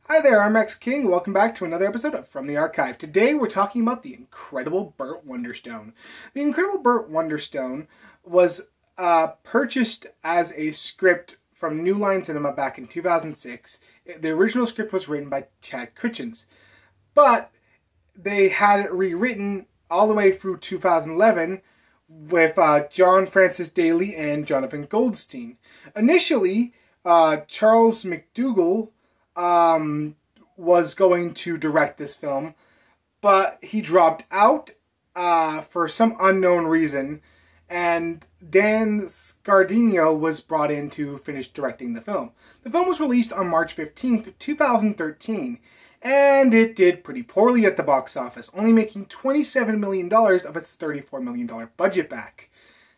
Hi there, I'm Rex King. Welcome back to another episode of From the Archive. Today we're talking about The Incredible Burt Wonderstone. The Incredible Burt Wonderstone was purchased as a script from New Line Cinema back in 2006. The original script was written by Chad Kitchens, but they had it rewritten all the way through 2011 with John Francis Daly and Jonathan Goldstein. Initially, Charles McDougall was going to direct this film, but he dropped out for some unknown reason, and Dan Scardino was brought in to finish directing the film. The film was released on March 15th, 2013, and it did pretty poorly at the box office, only making $27 million of its $34 million budget back.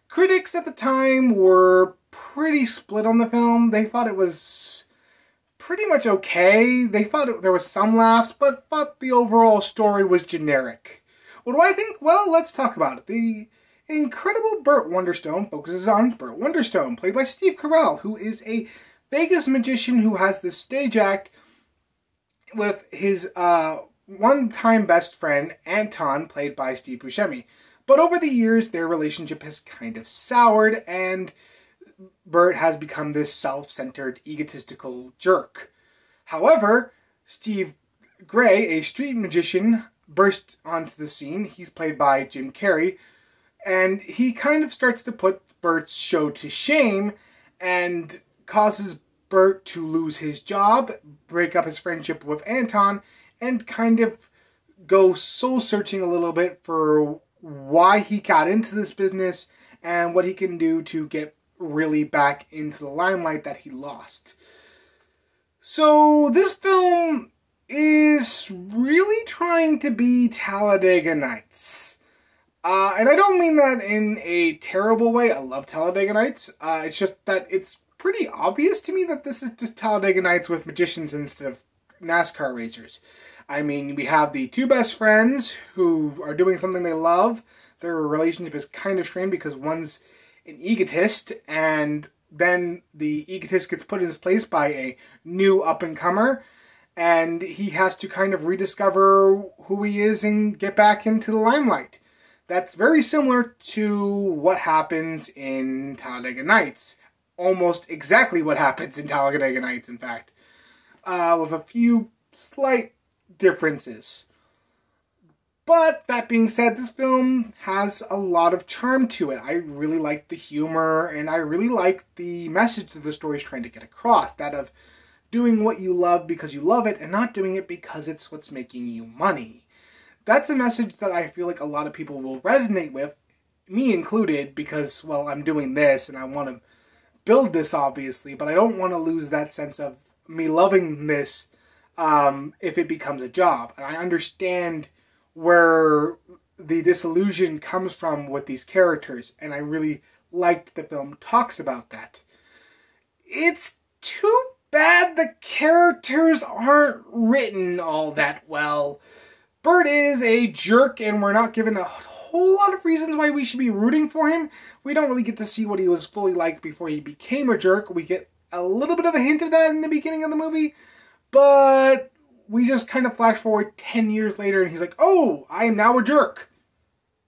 Critics at the time were pretty split on the film. They thought it was pretty much okay. They thought there was some laughs, but thought the overall story was generic. What do I think? Well, let's talk about it. The Incredible Burt Wonderstone focuses on Burt Wonderstone, played by Steve Carell, who is a Vegas magician who has this stage act with his one-time best friend, Anton, played by Steve Buscemi. But over the years, their relationship has kind of soured, and Burt has become this self-centered, egotistical jerk. However, Steve Gray, a street magician, bursts onto the scene. He's played by Jim Carrey, and he kind of starts to put Burt's show to shame and causes Burt to lose his job, break up his friendship with Anton, and kind of go soul-searching a little bit for why he got into this business and what he can do to get really back into the limelight that he lost. So this film is really trying to be Talladega Nights. And I don't mean that in a terrible way. I love Talladega Nights. It's just that it's pretty obvious to me that this is just Talladega Nights with magicians instead of NASCAR racers. I mean, we have the two best friends who are doing something they love. Their relationship is kind of strained because one's an egotist, and then the egotist gets put in his place by a new up-and-comer, and he has to kind of rediscover who he is and get back into the limelight. That's very similar to what happens in Talladega Nights. Almost exactly what happens in Talladega Nights, in fact. With a few slight differences. But that being said, this film has a lot of charm to it. I really like the humor, and I really like the message that the story is trying to get across. That of doing what you love because you love it, and not doing it because it's what's making you money. That's a message that I feel like a lot of people will resonate with, me included, because, well, I'm doing this, and I want to build this, obviously, but I don't want to lose that sense of me loving this if it becomes a job. And I understand where the disillusion comes from with these characters, and I really liked the film talks about that. It's too bad the characters aren't written all that well. Burt is a jerk, and we're not given a whole lot of reasons why we should be rooting for him. We don't really get to see what he was fully like before he became a jerk. We get a little bit of a hint of that in the beginning of the movie, but we just kind of flash forward 10 years later, and he's like, oh, I am now a jerk.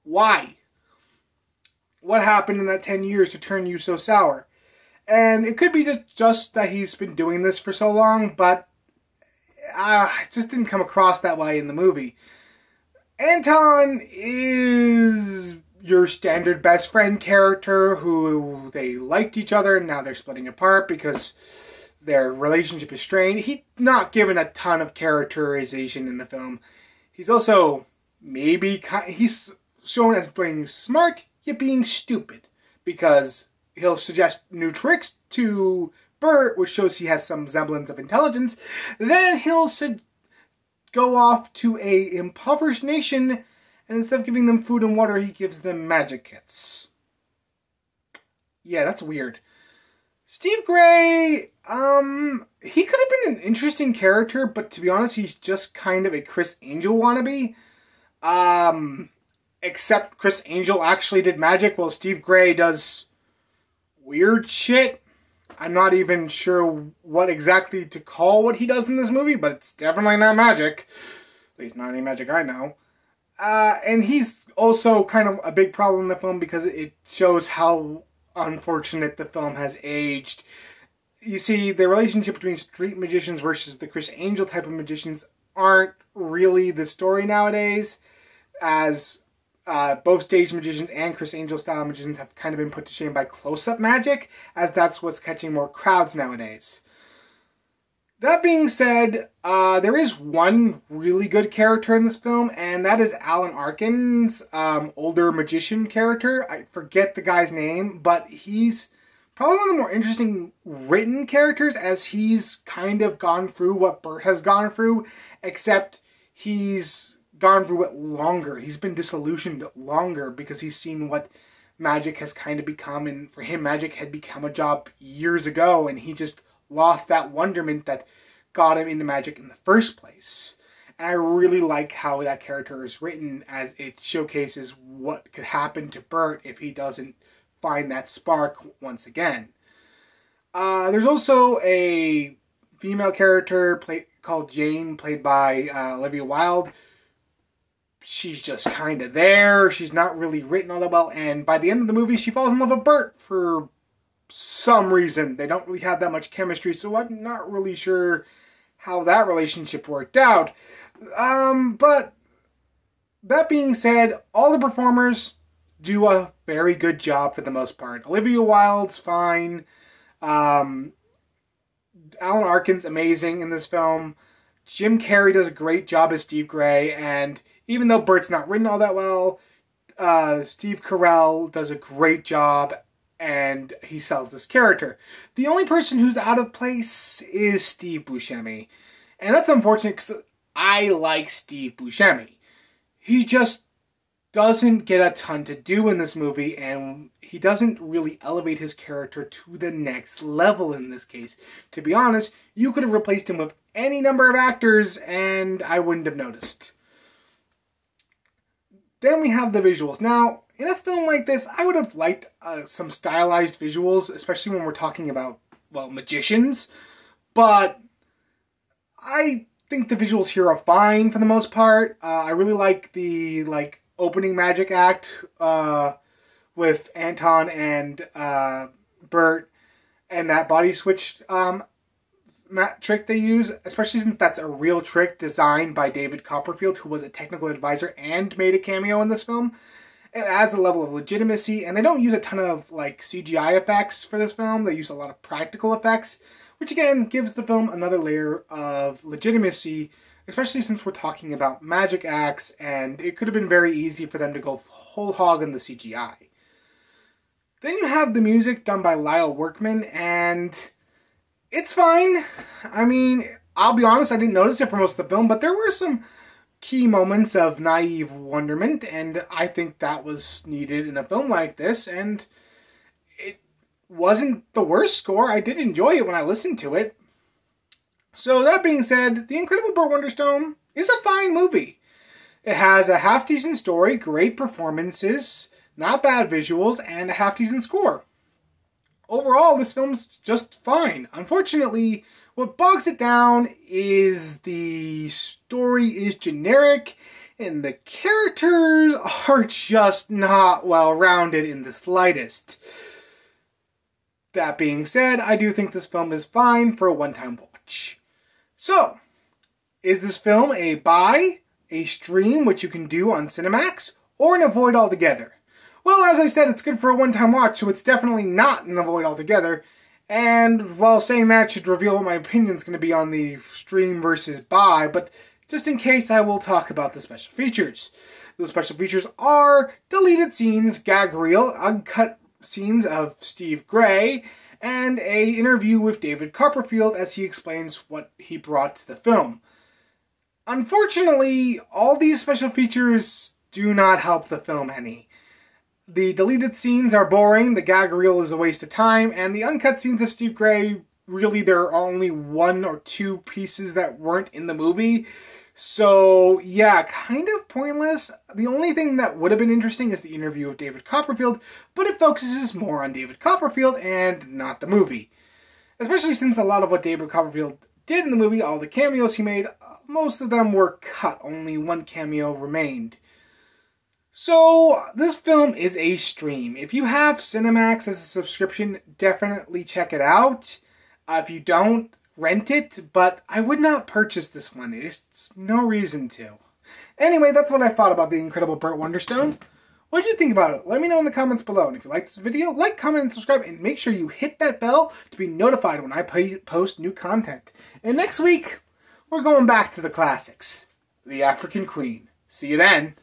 Why? What happened in that 10 years to turn you so sour? And it could be just that he's been doing this for so long, but it just didn't come across that way in the movie. Anton is your standard best friend character who they liked each other, and now they're splitting apart because their relationship is strained. He's not given a ton of characterization in the film. He's also he's shown as being smart, yet being stupid, because he'll suggest new tricks to Burt, which shows he has some semblance of intelligence. Then he'll go off to a impoverished nation, and instead of giving them food and water, he gives them magic kits. Yeah, that's weird. Steve Gray, he could have been an interesting character, but to be honest, he's just kind of a Chris Angel wannabe. Except Chris Angel actually did magic, while Steve Gray does weird shit. I'm not even sure what exactly to call what he does in this movie, but it's definitely not magic. At least not any magic I know. And he's also kind of a big problem in the film because it shows how unfortunate the film has aged. You see, the relationship between street magicians versus the Criss Angel type of magicians aren't really the story nowadays, as both stage magicians and Criss Angel style magicians have kind of been put to shame by close-up magic, as that's what's catching more crowds nowadays. That being said, there is one really good character in this film, and that is Alan Arkin's older magician character. I forget the guy's name, but he's probably one of the more interesting written characters, as he's kind of gone through what Burt has gone through, except he's gone through it longer. He's been disillusioned longer because he's seen what magic has kind of become, and for him, magic had become a job years ago, and he just lost that wonderment that got him into magic in the first place. And I really like how that character is written, as it showcases what could happen to Burt if he doesn't find that spark once again. There's also a female character called Jane, played by Olivia Wilde. She's just kind of there. She's not really written all that well, and by the end of the movie, she falls in love with Burt for some reason. They don't really have that much chemistry, so I'm not really sure how that relationship worked out. But that being said, all the performers do a very good job for the most part. Olivia Wilde's fine. Alan Arkin's amazing in this film. Jim Carrey does a great job as Steve Gray, and even though Burt's not written all that well, Steve Carell does a great job, and he sells this character. The only person who's out of place is Steve Buscemi. And that's unfortunate because I like Steve Buscemi. He just doesn't get a ton to do in this movie, and he doesn't really elevate his character to the next level in this case. To be honest, you could have replaced him with any number of actors, and I wouldn't have noticed. Then we have the visuals. Now, in a film like this, I would have liked some stylized visuals, especially when we're talking about, well, magicians. But I think the visuals here are fine for the most part. I really like the opening magic act with Anton and Burt, and that body switch trick they use, especially since that's a real trick designed by David Copperfield, who was a technical advisor and made a cameo in this film. It adds a level of legitimacy, and they don't use a ton of CGI effects for this film. They use a lot of practical effects, which again gives the film another layer of legitimacy, especially since we're talking about magic acts, and it could have been very easy for them to go whole hog in the CGI. Then you have the music done by Lyle Workman, and it's fine. I mean, I'll be honest, I didn't notice it for most of the film, but there were some key moments of naive wonderment, and I think that was needed in a film like this, and it wasn't the worst score. I did enjoy it when I listened to it. So that being said, The Incredible Burt Wonderstone is a fine movie. It has a half-decent story, great performances, not bad visuals, and a half-decent score. Overall, this film's just fine. Unfortunately, what bogs it down is the story is generic, and the characters are just not well-rounded in the slightest. That being said, I do think this film is fine for a one-time watch. So, is this film a buy, a stream, which you can do on Cinemax, or an avoid altogether? Well, as I said, it's good for a one-time watch, so it's definitely not an avoid altogether. And while saying that should reveal what my opinion is going to be on the stream versus buy, but just in case, I will talk about the special features. The special features are deleted scenes, gag reel, uncut scenes of Steve Gray, and an interview with David Copperfield as he explains what he brought to the film. Unfortunately, all these special features do not help the film any. The deleted scenes are boring, the gag reel is a waste of time, and the uncut scenes of Steve Gray, really there are only one or two pieces that weren't in the movie. So, yeah, kind of pointless. The only thing that would have been interesting is the interview with David Copperfield, but it focuses more on David Copperfield and not the movie. Especially since a lot of what David Copperfield did in the movie, all the cameos he made, most of them were cut. Only one cameo remained. So, this film is a stream. If you have Cinemax as a subscription, definitely check it out. If you don't, rent it, but I would not purchase this one. There's no reason to. Anyway, that's what I thought about The Incredible Burt Wonderstone. What did you think about it? Let me know in the comments below. And if you like this video, like, comment, and subscribe. And make sure you hit that bell to be notified when I post new content. And next week, we're going back to the classics. The African Queen. See you then.